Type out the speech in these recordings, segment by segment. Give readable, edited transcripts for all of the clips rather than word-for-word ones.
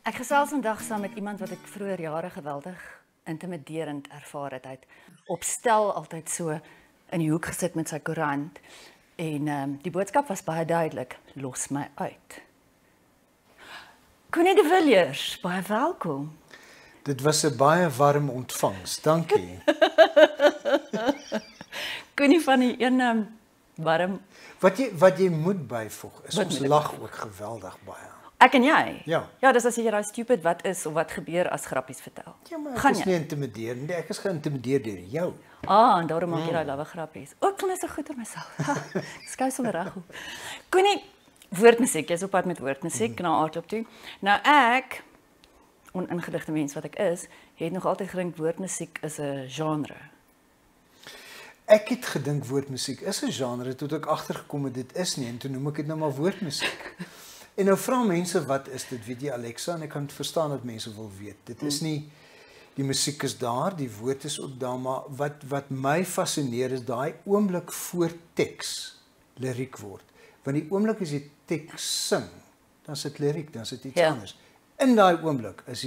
Ek gesels vandag saam met iemand wat ek vroeër jare geweldig intimiderend ervaar het. Hy het op stel altyd so in die hoek gesit met sy koerant en die boodskap was baie duidelik: los my uit. Connie de Villiers, baie welkom. Dit was 'n baie warm ontvangs. Dankie. Connie van die een warm. Wat jy moet byvoeg is Wat ons moet ek lag ook geweldig baie. Ek en jy? Ja. Ja, dis as jy daai stupid wat is of wat gebeur as grappies vertel. Ja, maar Gaan ek is jy? nie intimiderend nie. Ek is geïntimideer deur jou. En daarom maak jy daai lawwe grappies. Ook kan ek so goed oor myself. Skou sommer reg. Connie, woordmusiek, jy's op pad met woordmusiek na aardklop toe. Nou ek, oningeligte mens wat ek is, het nog altyd gedink woordmusiek is 'n genre. Ek het gedink woordmusiek is 'n genre tot ek agtergekom het dit is nie en toe noem ek dit nou maar woordmusiek. En nou vra mense wat is dit, weet jy Alexa, en ek kan verstaan dat mense wil weet. Dit is nie die musiek is daar, die woord is ook daar, maar wat my fascineer is daai oomblik voor teks liriek word. Want die oomblik as jy teks sing, dan is dit liriek, dan is dit iets anders. In daai oomblik is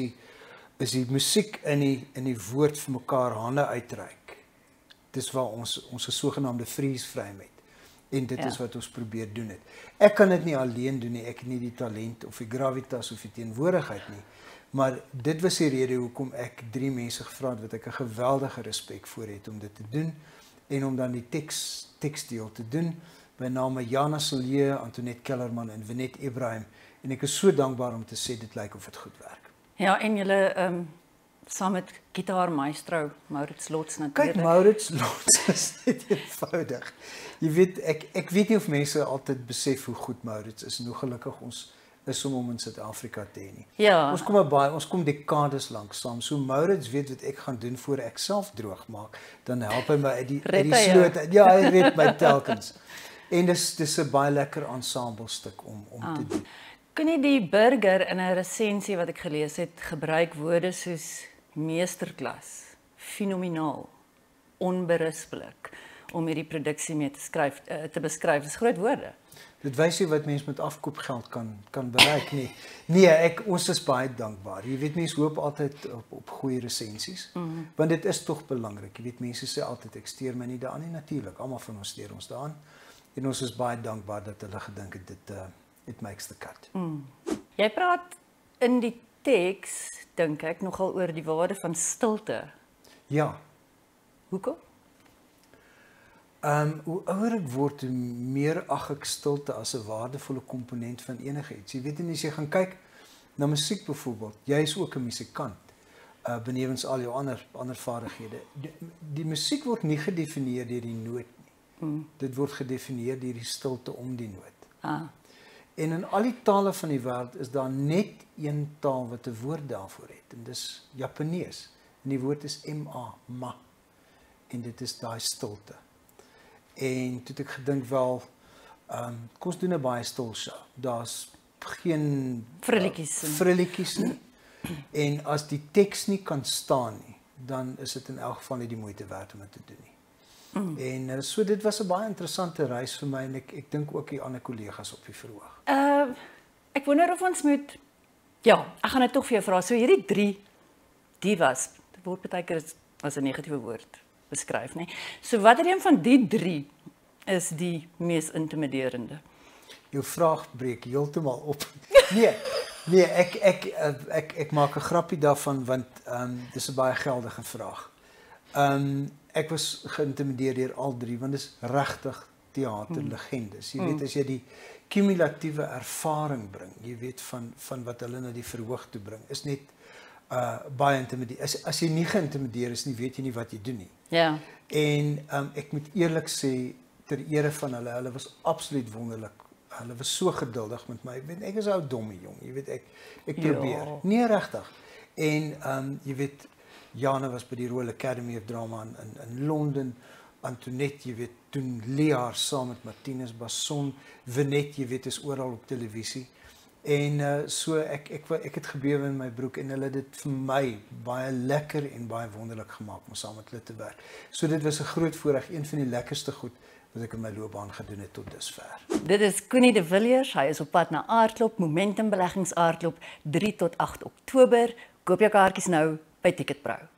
die musiek in die woord vir mekaar hande uitreik. Dis waar ons 'n sogenaamde freeze frame het. En dit is wat ons probeer doen het. Ek kan dit nie alleen doen nie. Ek het nie die talent of die gravitas of die teenwoordigheid nie. Maar dit was die rede hoekom ek 3 mense gevra het wat ek 'n geweldige respek voor het om dit te doen en om dan die teksdeel te doen. By name Jana Silje, Antoinette Kellerman en Vinet Ibrahim. En ek is so dankbaar om te sê dit lyk of dit goed werk. Ja, en julle saam met gitaarmeestro Maurits Lots natuurlik. Kyk, Maurits Lots is net eenvoudig. Jy weet, ek weet nie of mense altyd besef hoe goed Maurits is en hoe gelukkig ons is om hom in Suid-Afrika te hê nie. Ja. Ons kom dekades lank saam. So Maurits weet wat ek gaan doen voor ek self droog maak, dan help hy my uit die sloot. Ja, hy red my telkens. En dis 'n baie lekker ensemblestuk om te doen. Connie, die Burger in 'n resensie wat ek gelees het, gebruik woorde soos meesterklas, fenomenaal, onberispelik om hierdie produksie mee te beskryf. Dis groot woorde. Dit wys nie wat mens met afkoopgeld kan bereik nie. Nee, ons is baie dankbaar. Jy weet mense hoop altyd op goeie resensies, want dit is tog belangrik. Jy weet mense sê altyd ek steur my nie daaraan nie, natuurlik. Almal van ons steur ons daaraan. En ons is baie dankbaar dat hulle gedink het dit it makes the cut. Jy praat in die teks, dink ek, nogal oor die waarde van stilte. Ja. Hoekom? Hoe ouer ek word, hoe meer ag ek stilte as 'n waardevolle komponent van enigiets. Jy weet, en as jy gaan kyk na musiek byvoorbeeld, jy is ook 'n musikant, benewens al jou ander vaardighede. Die musiek word nie gedefinieer deur die noot nie. Dit word gedefinieer deur die stilte om die noot. En in al die tale van die wêreld is daar net een taal wat 'n woord daarvoor het, en dis Japanees. En die woord is ma. En dit is daai stilte. En toe het ek gedink wel, kom ons doen 'n baie stil show. Daar's geen frilletjies nie. En as die teks nie kan staan nie, dan is dit in elk geval nie die moeite werd om dit te doen nie. En so dit was 'n baie interessante reis vir my en ek dink ook die ander kollegas op die verhoog. Ek wonder of ons moet, ja, ek gaan dit tog vir jou vra. So hierdie 3 divas, dit word baie keer as 'n negatiewe woord beskryf, nee. So watter een van die 3 is die mees intimiderende? Jou vraag breek heeltemal op. Nee, ek maak 'n grappie daarvan want dis 'n baie geldige vraag. Ek was geïntimideer deur al 3 want dis regtig teaterlegendes. Jy weet as jy die kumulatiewe ervaring bring, jy weet van wat hulle na die verhoog toe bring, is net baie intimiderend. As jy nie geïntimideer is nie, weet jy nie wat jy doen nie. Ja. En ek moet eerlik sê ter ere van hulle was absoluut wonderlik. Hulle was so geduldig met my. Ek is 'n ou domme jong, jy weet ek probeer. Ja. Nee, regtig. En jy weet Jana was by die Royal Academy of Drama in Londen. Antoinette, jy weet, doen Lear saam met Martinus Basson. Vinet, jy weet, is oral op televisie. En so ek het gebewe in my broek en hulle het dit vir my baie lekker en baie wonderlik gemaak om saam met hulle te werk. So dit was 'n groot voorreg, een van die lekkerste goed wat ek in my loopbaan gedoen het tot dusver. Dit is Connie de Villiers, hy is op pad na Aardklop, Momentum Beleggings Aardklop 3 tot 8 Oktober. Koop jou kaartjies nou by Ticketpro.